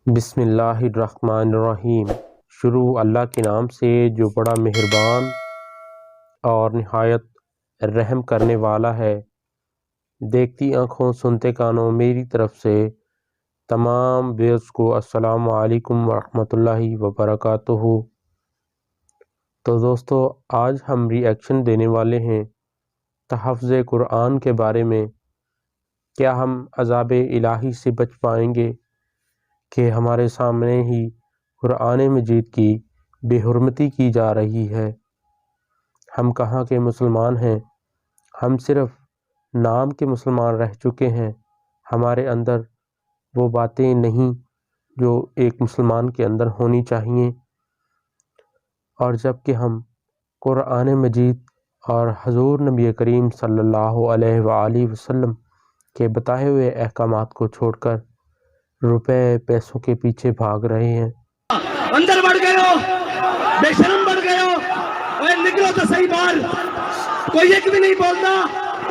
بسم اللہ الرحمن الرحیم۔ شروع اللہ کے نام سے جو بڑا مہربان اور نہایت رحم کرنے والا ہے۔ دیکھتی آنکھوں سنتے کانوں میری طرف سے تمام ویئرز کو السلام علیکم ورحمۃ اللہ وبرکاتہ۔ تو دوستو، آج ہم ری ایکشن دینے والے ہیں تحفظ قرآن کے بارے میں۔ کیا ہم عذاب الہی سے بچ پائیں گے کہ ہمارے سامنے ہی قرآن مجید کی بے حرمتی کی جا رہی ہے؟ ہم کہاں کے مسلمان ہیں؟ ہم صرف نام کے مسلمان رہ چکے ہیں۔ ہمارے اندر وہ باتیں نہیں جو ایک مسلمان کے اندر ہونی چاہیے، اور جب کہ ہم قرآن مجید اور حضور نبی کریم صلی اللہ علیہ وآلہ وسلم کے بتائے ہوئے احکامات کو چھوڑ کر روپے پیسوں کے پیچھے بھاگ رہے ہیں۔ اندر بڑھ گئے ہو، بے شرم بڑھ گئے ہو، اوے نکلو تو صحیح باہر۔ کوئی ایک بھی نہیں بولتا۔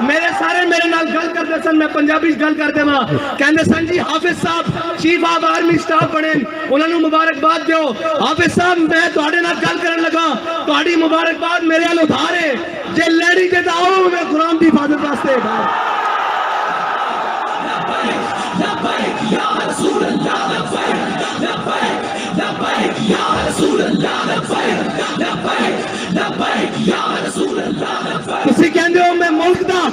میرے سارے میرے نال گل کرتے سن، میں پنجابی گل کرتے ماں کہندے سن جی حافظ صاحب چیف آف آرمی سٹاف بنے، انہوں نے مبارکباد دیو۔ حافظ صاحب میں تواڈے نال گل کرن لگا، تواڈی مبارکباد میرے ال ادھار ہے، جے لیڈی تے آؤ میں قرآن دی حفاظت واسطے باہر۔ لبیک یا رسول اللہ، لبیک لبیک لبیک یا رسول اللہ، لبیک لبیک لبیک یا رسول اللہ، لبیک۔ تسی کہندے ہو میں ملک دا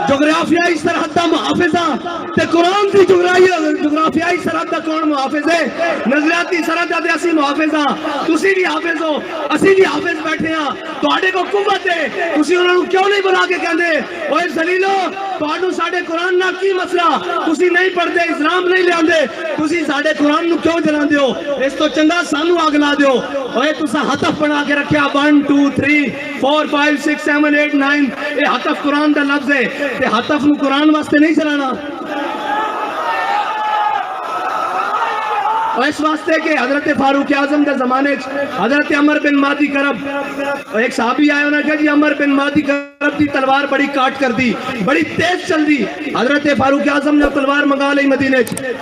جغرافیائی سرحد دا محافظ ہاں، تے قرآن دی جغرافیائی سرحد دا کون محافظ ہے؟ نظریاتی سرحد دا اسی محافظ ہاں۔ تسی بھی حافظ ہو، اسی بھی حافظ بیٹھے ہاں، تواڈے کو قوت ہے، تسی انہاں نوں کیوں نہیں بلا کے کہندے اوے ذلیلو تواڈوں ساڈے قرآن نال کی مسئلہ؟ تسی نہیں پڑھدے، اسلام نہیں لے آندے، تسی ساڈے قرآن نوں کیوں جلاندے ہو؟ اس تو چنگا سانوں اگ لا دیو۔ اوے تساں ہتف بنا کے رکھیا 1 2 3 4 5 6 7 8 9، اے ہتف قرآن دا لفظ ہے، تے ہتف نوں قرآن واسطے نہیں چلانا۔ اور اس واسطے کہ حضرت فاروق اعظم کے زمانے حضرت عمر بن مادی کرب ایک صحابی آئے، انہوں نے کہا جی عمر بن مادی کرب دی تلوار بڑی کاٹ کر دی، بڑی تیز چل دی۔ حضرت فاروق اعظم نے تلوار منگا لئی مدینے،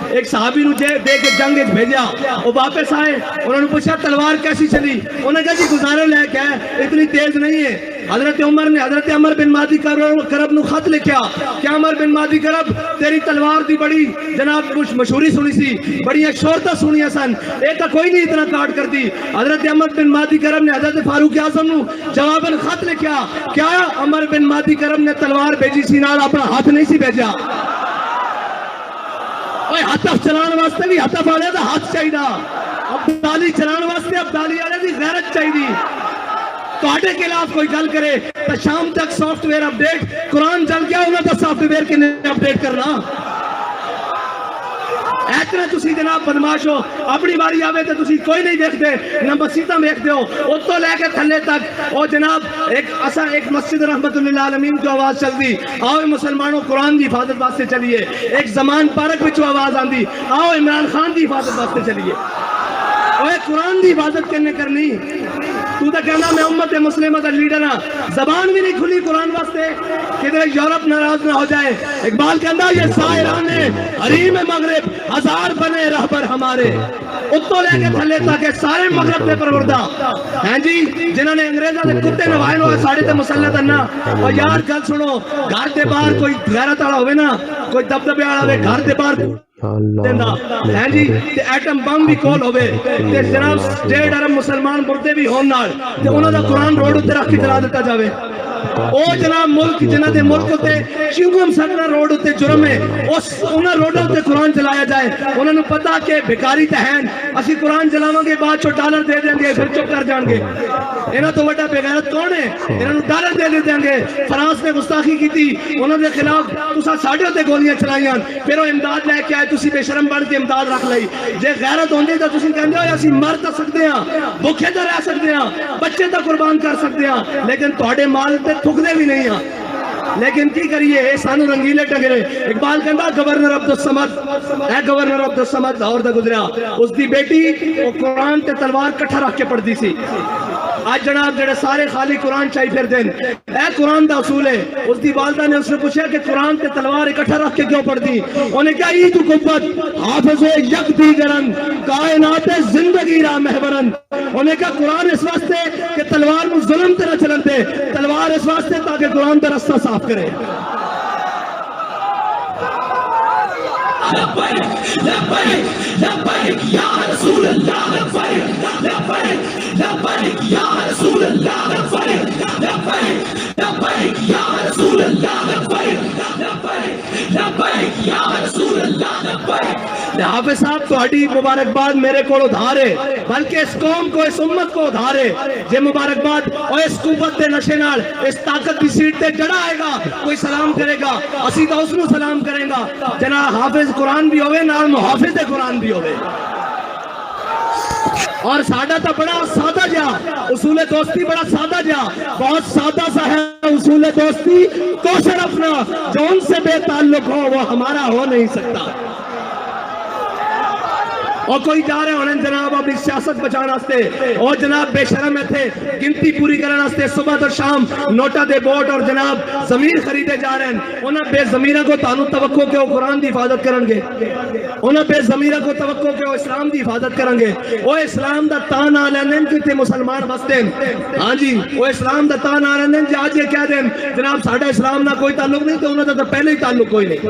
ایک صحابی نو دے کے جنگ بھیجا، وہ واپس آئے، انہوں نے پوچھا تلوار کیسی چلی؟ انہوں نے کہا جی گزارے لے کے اتنی تیز نہیں ہے۔ حضرت عمر نے حضرت عمر بن مادی کرب نو خط لکھیا کہ عمر بن مادی کرب تیری تلوار دی بڑی جناب کچھ مشہوری سنی سی، بڑی شہرتیں سنی سن، ایک کوئی نہیں اتنا کاٹ کر دی۔ حضرت عمر بن مادی کرب نے حضرت فاروق اعظم نو جواباً خط لکھیا، کیا عمر بن مادی کرب نے تلوار بھیجی سی نال اپنا ہاتھ نہیں سی بھیجا؟ اوے ہتف چلان واسطے بھی ہتف والے دا ہاتھ چاہیدا، ابدالی چلان واسطے ابدالی والے دی غیرت چاہیدی۔ تواڈے خلاف کوئی گل کرے تو شام تک سافٹ ویئر اپڈیٹ، قرآن چل گیا انہوں تو سافٹ ویئر کے اپڈیٹ کرنا۔ ایتنا تسی جناب بدماش ہو، اپنی باری آوے تو تسی کوئی نہیں دیکھتے، نہ مسیطہ دیکھتے ہو، اتو لے کے تھلے تک۔ اور جناب ایک مسجد رحمت اللہ عالمین کو آواز چل دی، آؤ مسلمانوں قرآن دی حفاظت واسطے چلیے۔ ایک زمان پارک وچوں آواز آندی، آؤ عمران خان دی حفاظت واسطے چلیے۔ اور قرآن دی حفاظت کرنے کرنی، تو تا کہنا میں امت مسلمہ دا لیڈر ہاں، زبان بھی نہیں کھلی قرآن واسطے، کدھر یورپ ناراض نہ ہو جائے۔ اقبال کہنا یہ سائران حریم مغرب ہزار بنے رہبر ہمارے، اتو لے کے تھلے تاکہ سارے مغرب دے پروردہ ہیں جی، جنہوں نے انگریزہ دے کتے نوائے ہوئے ساڑھے تے مسلط انہا۔ اور یار گل سنو، گھر دے باہر کوئی غیرت آڑا ہوئے نا، کوئی دبدبے آڑا ہوئے گھر دے باہر دیندہ ہیں جی، تے ایٹم بم بھی کول ہوئے، تے جناب 1.5 ارب مسلمان مردے بھی ہون نال، تے انہوں دا قرآن روڈ اتنے رکھ کے چلا دیتا جاوے۔ او جناب ملک جنہ دے ملک ہوتے چنگم سکنا روڈ ہوتے جرم ہے، انہوں روڈ ہوتے قرآن چلایا جائے۔ انہوں نے پتا کہ بیکاری تہین اسی قرآن چلاواں گے بعد چو ڈالر دے دیں گے، پھر چپ کر جان گے۔ انہوں تو بڑا بغیرت کون ہے؟ انہوں نے ڈالر دے دیں گے۔ فرانس نے گستاخی کی تھی، انہوں نے خلاف تسا ساڑھے ہوتے گولیاں چلائیاں، پھر وہ امداد لے کے آئے، تسی بے شرم بڑھ کے امداد رکھ لئی۔ جے غیرت ہوندی تو تسی کہندے ہو اسی مر تا سکتے ہیں، بھوکے تے رہ سکتے ہیں، بچے تا قربان کر سکتے ہیں، لیکن تواڈے مال تے تھکدے بھی نہیں ہیں۔ لیکن کی کریے اے سانو رنگیلے ٹگرے۔ اقبال کہندا گورنر عبدالصمد، اے گورنر عبدالصمد لاہور دا گزریا، اس دی بیٹی وہ قرآن تے تلوار کٹھا رکھ کے پڑھ دی سی۔ آج جناب جڑے سارے خالی قرآن چاہی پھر دین اے قرآن دا اصول ہے. اس دی والدہ نے اس نے پوچھا کہ قرآن تے تلوار اکٹھا رکھ کے کیوں پڑھ دی؟ انہیں کہا ای تو قوت حافظ یک دیگرن کائنات زندگی را محورن. انہیں کہا قرآن اس واسطے کہ تلوار میں ظلم تے نہ چلن دے, تلوار اس واسطے تاکہ قرآن دا رستہ صاف کرے. لبیک لبیک لبیک یا رسول اللہ, لبیک لبیک لبیک یا رسول اللہ, لبیک لبیک لبیک یا رسول اللہ, لبیک لبیک لبیک یا رسول اللہ, لبیک. حافظ صاحب تہاڈی مبارکباد میرے کو ادھار ہے, بلکہ اس قوم کو, اس امت کو ادھار ہے. یہ مبارکباد اور اس قوت دے نشے نال اس طاقت کی سیٹ تے جڑا آئے گا کوئی سلام کرے گا, اسی تو اس نو سلام کریں گا. جناب حافظ قرآن بھی ہوئے نال محافظ قرآن بھی ہوئے. اور سادہ تا بڑا سادہ جا اصول دوستی, بڑا سادہ جا, بہت سادہ سا ہے اصول دوستی. کوشر اپنا جو ان سے بے تعلق ہو وہ ہمارا ہو نہیں سکتا. اور کوئی جا رہے ہونے جناب اپنی سیاست بچانا ستے, اور جناب بے شرم میں تھے گنتی پوری کرنا ستے, صبح تو شام نوٹا دے بوٹ اور جناب ضمیر خریدے جا رہے ہیں. انہاں بے ضمیرہ کو تانو توقع کہ وہ قرآن دی حفاظت کرنگے, انہاں بے ضمیرہ کو توقع کہ وہ اسلام دی حفاظت کرنگے. وہ اسلام دا تان آ لیندن کہ تے مسلمان بستے ہیں. ہاں جی, وہ اسلام دا تان آ لیندن جی آج یہ کہہ دیں جناب ساڑھا اسلام نہ کوئی تعلق نہیں, تو انہوں دا پہلے ہی تعلق کوئی نہیں.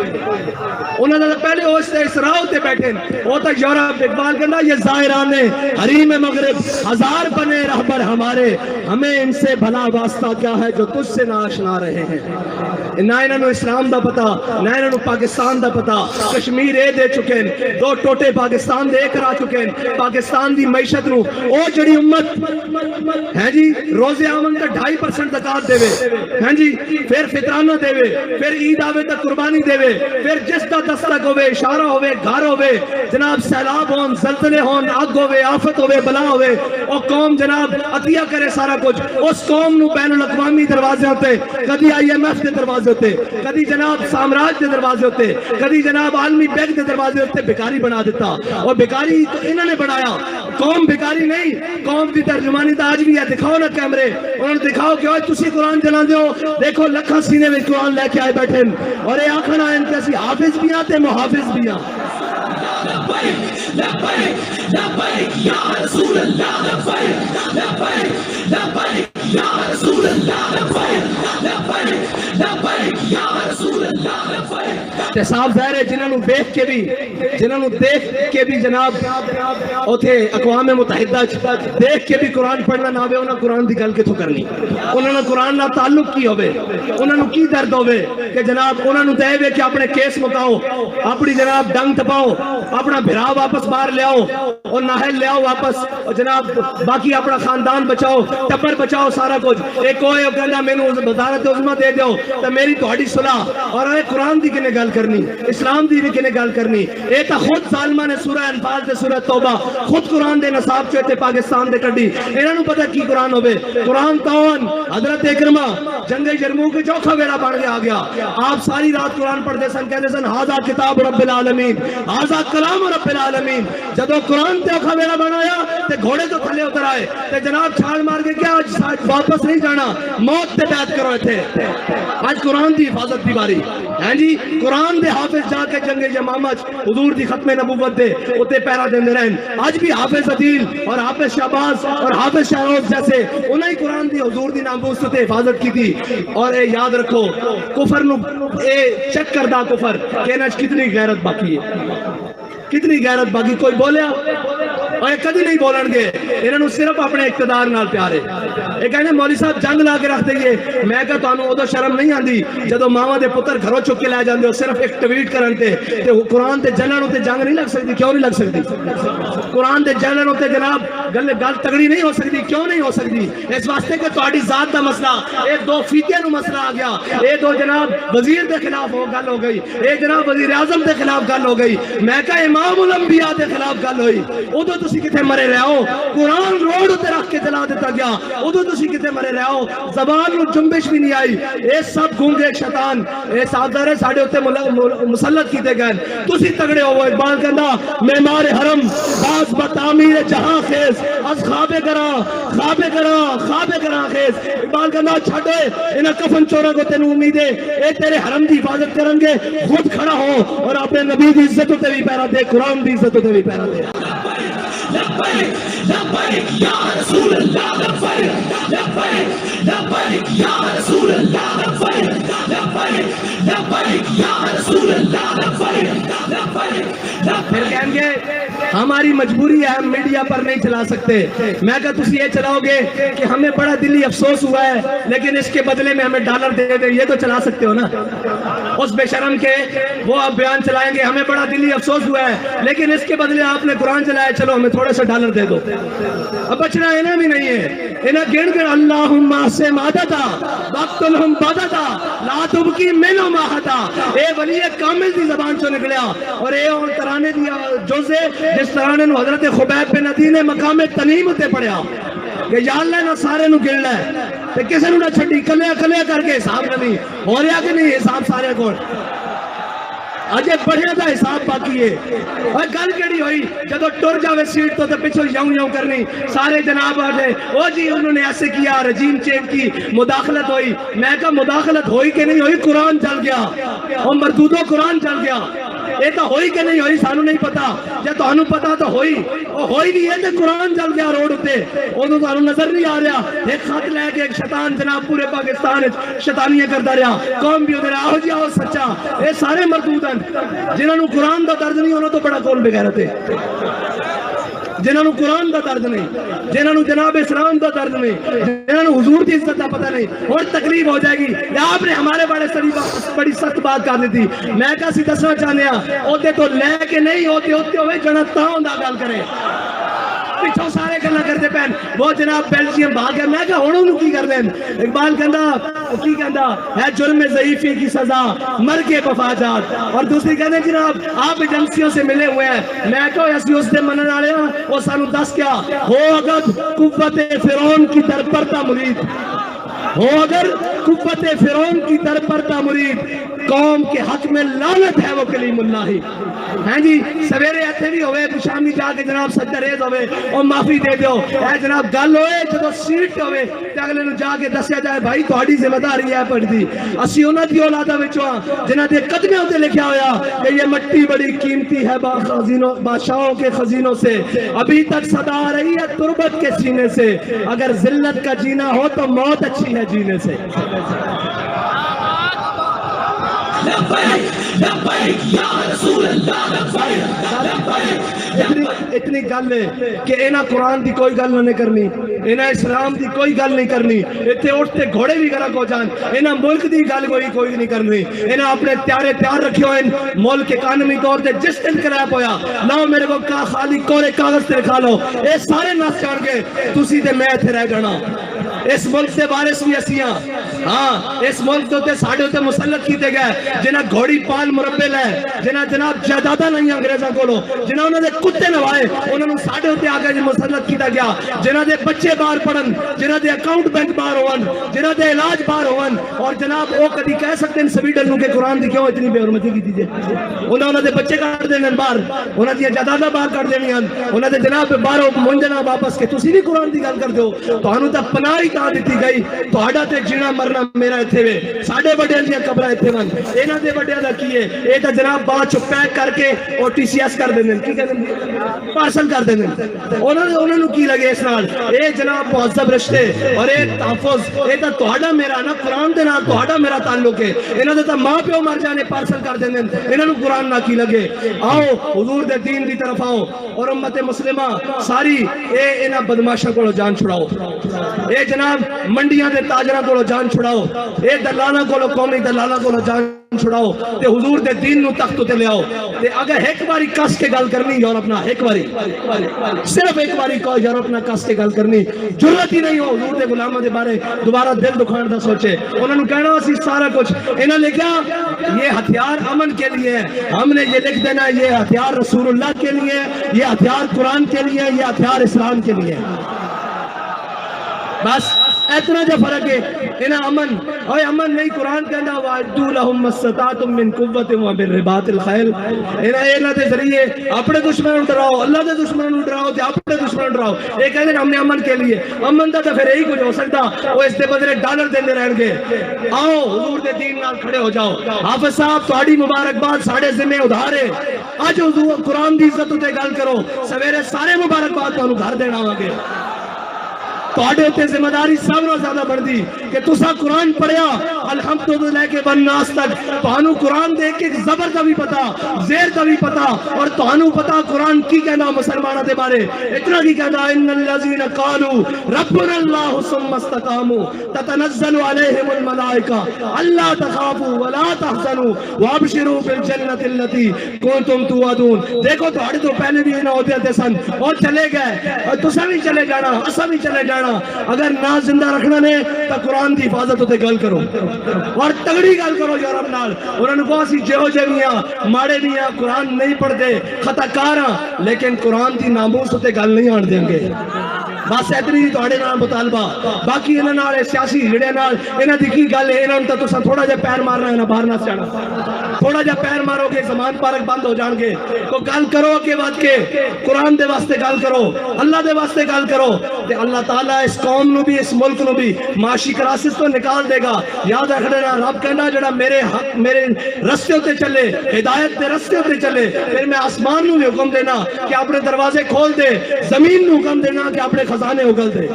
انہوں دا پہلے ہوستے اسراؤ تے بیٹھیں, وہ تک یورپ اقبال کرنا یہ زائران حریم مغرب ہزار بنے رہبر ہمارے, ہمیں ان سے بھلا واسطہ کیا ہے جو تجھ سے ناشنا رہے ہیں. نہ انہوں اسلام دا پتا, نہ انہوں پاکستان دا پتا. کشمیر اے دے چکے ہیں, دو ٹوٹے پاکستان دے کرا چکے ہیں. پاکستان دی معیشت نو او جڑی امت ہے جی روزے آمن کا 2.5% زکات دے وے, ہیں جی پھر فطرانہ دے وے, پھر عید آوے تا قربانی دے وے, پھر جس دا دستک ہوئے, اشارہ ہوئے, گھر ہوئے, جناب سیلاب ہون, زلزلے ہون, آگ ہوئے, آفت ہوئے, بلا ہوئے, اور قوم جناب عطیہ کرے سارا کچھ. اس قوم نو بین الاقوامی دروازے ہوتے, کدی IMF دے دروازے ہوتے, کدی جناب سامراج دے دروازے ہوتے, کدی جناب عالمی بینک دے دروازے ہوتے, بیکاری بنا دیتا. اور بیکاری تو انہوں نے بنایا, قوم بیکاری نہیں. قوم کی ترجمانی تو آج بھی ہے, دکھاؤ نا کیمرے, انہوں نے دکھاؤ کہ اوہ تسی قرآن جلا دیو, دیکھو لکھا سینے میں قرآن لے کے آئے بیٹھے, اور یہ آخر آئے ان کے اسی حافظ بھی آتے, محافظ بھی آتے. لبیک لبیک لبیک یا رسول اللہ, لبیک لبیک لبیک یا رسول اللہ, لبیک لبیک لبیک یا رسول اللہ, لبیک. صاحب ظاہر ہے جنہوں دیکھ کے بھی جناب اوتھے اقوام متحدہ دیکھ کے بھی قرآن پڑھنا نہ ہوئے, انہوں نے قرآن دی گل کتھوں کرنی, انہوں نے قرآن نہ تعلق کی ہوئے, انہوں نے کی درد ہوئے کہ جناب انہوں نے دے ہوئے کہ اپنے کیس مکاؤ, اپنی جناب ڈنگ تپاؤ, اپنا بھرا واپس باہر لے آؤ اور ناہل لے آؤ واپس, اور جناب باقی اپنا خاندان بچاؤ, ٹبر بچاؤ, سارا کچھ. ایک ہوئے وہ کہنا میں نے وزارت عظمہ دے دیو تو میری تہاڈی صلح, اور اے قرآن دی کنے گل کرنی, اسلام دی کنے گل کرنی. اے تا خود ظالمہ نے سورہ انفال تے سورہ توبہ خود قرآن دے نصاب چوتے پاکستان دے کڈی. انہاں نوں پتہ کی قرآن ہوے, قرآن تاون حضرت اکرمہ جنگ یرموک کے چوکھا ویڑا بن کے آ گیا. آپ ساری رات قرآن پڑھتے سن, کہتے سن ھذا کتاب رب العالمین, ھذا کلام رب العالمین. جدو قرآن تے اوکھا ویڑا بنایا تے گھوڑے تو تھلے اتر آئے تے جناب چھال مار کے کیا واپس نہیں جانا, موت تے بیعت کرو تھے. آج قرآن دی حفاظت دی باری ہیں جی, قرآن دے حافظ جا کے جنگ یمامت حضور دی ختم نبوت دے اتے پیرا دیندے رہن. آج بھی حافظ عدیل اور حافظ شہباز اور حافظ شہروز جیسے انہیں قرآن دی حضور دی ناموس تے حفاظت کی تھی. اور اے یاد رکھو کفر نو اے چیک کردہ کفر کہ انہاں کتنی غیرت باقی ہے, کتنی غیرت باقی. کوئی بولیا اور کدی نہیں بولن گے, انہوں صرف اپنے اقتدار نال پیار ہے. یہ کہنے مولوی صاحب جنگ لا کے رکھ دئیے, میں کہا تانوں ادو شرم نہیں آندی جدو ماواں دے پتر گھروں چک کے لے جاندے ہو صرف ایک ٹویٹ کرن تے قرآن تے جنن تے جنگ نہیں لگ سکتی. کیوں نہیں لگ سکتی؟ قرآن تے جنن تے جناب گل تگڑی نہیں ہو سکتی. کیوں نہیں ہو سکتی؟ اس واسطے کہ تہاڈی ذات دا مسئلہ, اے دو فیتیاں نو مسئلہ آ گیا, اے دو جناب وزیر دے خلاف ہو گل ہو گئی, اے جناب وزیر اعظم دے خلاف گل ہو گئی, میں کہا امام الانبیاء دے خلاف گل ہوئی. ادو تسی کتے مرے رہے ہو, قرآن روڈ تے رکھ کے جلا دیتا گیا, ادو تسی کتے مرے رہے ہو, زبان نو جنبش بھی نہیں آئی. اے سب گونگے شیطان اے سادارے ساڑھے ہوتے مسلط کیتے گئے, تسی تگڑے ہو. اقبال کہندا معمار حرم باز بتعمیر جہاں خیز از خواب کرا خیز اقبال کا نام چھاڑے انہاں کفن چورا کو تینوں امید ہے اے تیرے حرم دی حفاظت کرن گے خود کھڑا ہو اور اپنے نبی دی عزت تے بھی پیرا دے قرآن دی عزت تے بھی پیرا دے لبیک لبیک یا رسول اللہ لبیک لبیک لبیک یا رسول اللہ لبیک لبیک لبیک یا رسول اللہ لبیک لبیک پھر کہیں گے ہماری مجبوری ہے ہم میڈیا پر نہیں چلا سکتے میں کہا تسی یہ چلاؤ گے کہ ہمیں بڑا دلی افسوس ہوا ہے لیکن اس کے بدلے میں ہمیں ڈالر دے دیں یہ تو چلا سکتے ہو نا اس بے شرم کے وہ آپ بیان چلائیں گے ہمیں بڑا دلی افسوس ہوا ہے لیکن اس کے بدلے آپ نے قرآن چلایا چلو ہمیں تھوڑا سا ڈالر دے دو اب بچنا انہیں بھی نہیں ہے انہیں گن کر اللہم سے مادتا وقتلہم بادتا لا تبکی منو ماہتا اے ولی کامل دی زبان چو نکلیا اور اے اور ترانے دیا جوزے جس ترانے نو حضرت خبیب بن عدی نے مقام تنیم ہوتے پڑھیا کہ یا اللہ نہ سارے نو گل لے تے کسے نو نہ چھٹی کلیا کلیا کر کے حساب نہیں ہو رہا کہ نہیں حساب سارے کو اجے بڑھیا دا حساب باقی ہے اور گل کیڑی ہوئی جدو ٹر جاوے سیٹ تو پچھو یوں یوں کرنی سارے جناب آ جائے او جی انہوں نے ایسے کیا رجیم چینج کی مداخلت ہوئی میں کہا مداخلت ہوئی کہ نہیں ہوئی قرآن چل گیا اور مردودوں قرآن چل گیا یہ تو ہوئی کہ نہیں ہوئی سانو نہیں پتا جب تو انہوں پتا تو ہوئی ہوئی بھی ہے کہ قرآن چل گیا روڈ ہوتے وہ تو انہوں نظر نہیں آ رہا ایک خط لے کے ایک شیطان جناب پورے پاکستان شیطانیاں کرتا رہا قوم بھی ادھر آہو جی آہو سچا یہ سارے مردود ہیں جنہوں نے قرآن دا درد نہیں انہوں تو بڑا کول بغیرت ہے جنہوں نے قرآن دا درد نہیں جنہوں نے جناب اسلام دا درد نہیں جنہوں نے حضور کی عزت دا پتہ نہیں اور تقریب ہو جائے گی یا آپ نے ہمارے بڑی سخت بات کرنی تھی میں کہا سی دسنا چاہنے ہوتے تو لے کے نہیں ہوتے ہوئے جنتا ہوں دا گل کرے پچھو سارے گلا کرتے پہن وہ جناب بیلجیم بھاگ گیا میں کہا ہونوں نو کی کر دیں اقبال کہندا ہے جرم ضعیفی کی سزا مر کے وفاجات اور دوسری کہنے جناب آپ ایجنسیوں سے ملے ہوئے ہیں میں کہا ایسی اس سے منن آ رہے ہیں وہ سانو دس کیا ہو اگر قوت فرعون کی در پرتا مرید ہو اگر قوت فرعون کی در پرتا مرید قوم کے حق میں لعنت ہے وہ کلیم اللہ ہی ہیں جی سویرے ایتھے بھی ہوئے شامی جا کے جناب سجدہ ریز ہوئے اور معافی دے دیو اے جناب گل ہوئے جدو سیٹ ہوئے تے اگلے نو جا کے دسیا جائے بھائی تہاڈی ذمہ داری ہے پڑھ دی اسی انہاں دی اولاداں وچوں جنہاں دے قدموں تے لکھیا ہویا کہ یہ مٹی بڑی قیمتی ہے خزینوں بادشاہوں کے خزینوں سے ابھی تک صدا آ رہی ہے تربت کے سینے سے اگر ذلت کا جینا ہو تو موت اچھی ہے جینے سے اتنی گل ہے کہ اینا قرآن دی کوئی گل نہیں کرنی اینا اسلام دی کوئی گل نہیں کرنی اتنے اٹھتے گھوڑے بھی گرک ہو جان اینا ملک دی گل کوئی نہیں کرنی اینا اپنے پیارے پیار رکھے ہوئے ملک اکانومی طور تے جس دن کریپ ہویا لاؤ میرے کو خالی کورے کاغذ تے کھا لو اے سارے ناس چڑھ کے تسی تے میں تھے رہ جانا اس ملک سے بارش بھی اسیاں ہاں اس ملک دوتے ساڑھے ہوتے مسلط کیتے گئے جنہ گھوڑی پال مربے لے جنہ جناب جائیداداں نہیں انگریزاں کولو جنہ انہوں نے کتے نوائے انہوں نے ساڑھے ہوتے آگے مسلط کیتا گیا جنہ دے بچے باہر پڑھن جنہ دے اکاؤنٹ بینک باہر ہون جنہ دے علاج باہر ہون اور جناب وہ کدی کہہ سکتے ہیں سویڈن نو کہ قرآن دی کیوں اتنی بے حرمتی کی دیجئے انہوں دے بچے کر دینے باہر انہوں دے جائیداداں باہر کر دینی انہوں دے جناب باہر منجنا واپس کے تسی نہیں قرآن دی گل کر دو تو انہوں تے پناہی تا دیتی گئی تو ہڈا تے جینا مرنا میرا ایتھے وے ساڈے بڑیاں دی قبراں ایتھے ون انہاں دے بڑیاں دا کی ہے اے تے جناب بعد چ پیک کر کے او ٹی سی ایس کر دیندے کی کہندے پارسل کر دیندے انہاں نوں کی لگے اس نال اے جناب مہذب رشتے اور اے تحفظ اے تے تہاڈا میرا نا قرآن دے نال تہاڈا میرا تعلق ہے انہاں دے تے ماں پیو مر جانے پارسل کر دیندے انہاں نوں قرآن نہ کی لگے آؤ حضور دے دین دی طرف آؤ اور امت مسلمہ ساری اے انہاں بدماشاں کولوں جان چھڑاؤ اے جناب منڈیاں دے تاجراں کولوں جان چھڑاؤ اے دلالاں کولوں قومی دلالاں کولوں جان چھڑاؤ تے حضور دے دین نو تخت تے لے آؤ تے اگر ایک باری کس کے گل کرنی یورپ نہ ایک باری صرف ایک باری کو یورپ نہ کس کے گل کرنی ضرورت ہی نہیں ہو حضور دے غلاماں دے بارے دوبارہ دل دکھان دا سوچے انہاں نوں کہنا اسی سارا کچھ انہاں لکھیا یہ ہتھیار امن کے لیے ہے ہم نے یہ لکھ دینا یہ ہتھیار رسول اللہ کے لیے یہ ہتھیار قرآن کے لیے یہ ہتھیار اسلام کے لیے بس اتنا جو فرق ہے انہیں امن اور امن نہیں قرآن کہنا وَأَعِدُّوا لَهُم مَّا اسْتَطَعْتُم مِّن قُوَّةٍ وَمِن رِّبَاطِ الْخَيْلِ انہیں دے ذریعے اپنے دشمنوں ڈراؤ اللہ دے دشمنوں ڈراؤ تے اپنے دشمنوں ڈراؤ یہ کہتے ہیں ہم نے امن کے لیے امن دا تو پھر یہی کچھ ہو سکتا وہ اس دے بدلے ڈالر دیندے رہن گے آؤ حضور دے دین نال کھڑے ہو جاؤ حافظ صاحب تہاڈی مبارکباد ساڈے ذمہ ادھار ہے اج حضور قرآن دی عزت تے گل کرو سویرے سارے مبارکباد تانوں گھر دینا آواں گے تواڈے تے ذمہ داری سب نال زیادہ بڑھدی کہ تساں قرآن پڑھیا الحمد لے کے والناس تک تانوں قرآن دے کے زبر دا بھی پتا زیر دا بھی پتا اور تانوں پتا قرآن کی کہنا مسلمانوں دے بارے اتنا کی کہنا ان الذين قالوا ربنا الله ثم استقاموا تتنزل عليهم الملائکہ الا تخافوا ولا تحزنوا وابشروا بالجنة التي كنتم توعدون دیکھو تواڈے تو پہلے بھی انہاں عہدے تے سن اور چلے گئے اور تساں بھی چلے جانا اساں بھی چلے جانا اگر نہ زندہ رکھنا نے تو قرآن دی حفاظت ہوتے گل کرو اور تگڑی گل کرو یورپ نال انہوں نے کہا سی جہو جے میاں ماڑے میاں قرآن نہیں پڑھتے خطا کار ہاں لیکن قرآن دی ناموس ہوتے گل نہیں آن دیں گے بس اتنی ہی تواڈے نال مطالبہ باقی انہاں نال سیاسی جڑے نال انہاں دی کی گل ہے انہاں تے تساں تھوڑا جہا پیر مارنا ہے باہر نہ جانا تھوڑا جہا پیر مارو گے زمان پارک بند ہو جان گے تو گل کرو کہ بات کے قرآن دے واسطے گل کرو اللہ دے واسطے گل کرو تے اللہ تعالیٰ اس قوم نو بھی اس ملک نو بھی معاشی کراسس تو نکال دے گا یاد رکھ لینا رب کہنا جڑا میرے حق میرے رستے ہوتے چلے ہدایت دے رستے ہوتے چلے پھر میں آسمان نو بھی حکم دینا کہ اپنے دروازے کھول دے زمین نو حکم دینا کہ اپنے خزانے اگل دے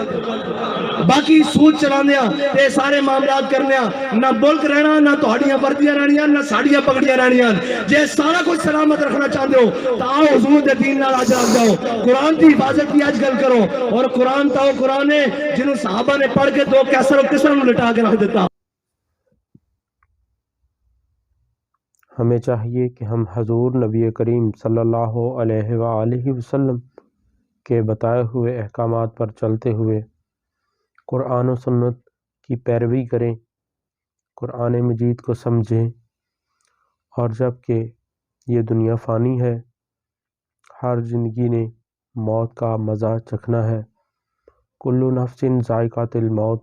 باقی سوچ چلانے تے سارے معاملات کرنے نہ ملک رہنا نہ تہاڈیاں وردیاں رہنیاں نہ ساڈیاں پگڑیاں رہنیاں جے سارا کچھ سلامت رکھنا چاہتے ہو تو آؤ حضور دے دین نال آج رکھ جاؤ قرآن کی حفاظت کی آج گل کرو اور قرآن تا قرآن ہے جنہوں صحابہ نے پڑھ کے دو کیسر و کسر نو لٹا کے رکھ دیتا ہمیں چاہیے کہ ہم حضور نبی کریم صلی اللہ علیہ وآلہ وسلم کے بتائے ہوئے احکامات پر چلتے ہوئے قرآن و سنت کی پیروی کریں قرآن مجید کو سمجھیں اور جب کہ یہ دنیا فانی ہے ہر زندگی نے موت کا مزہ چکھنا ہے کل نفس ذائقۃ الموت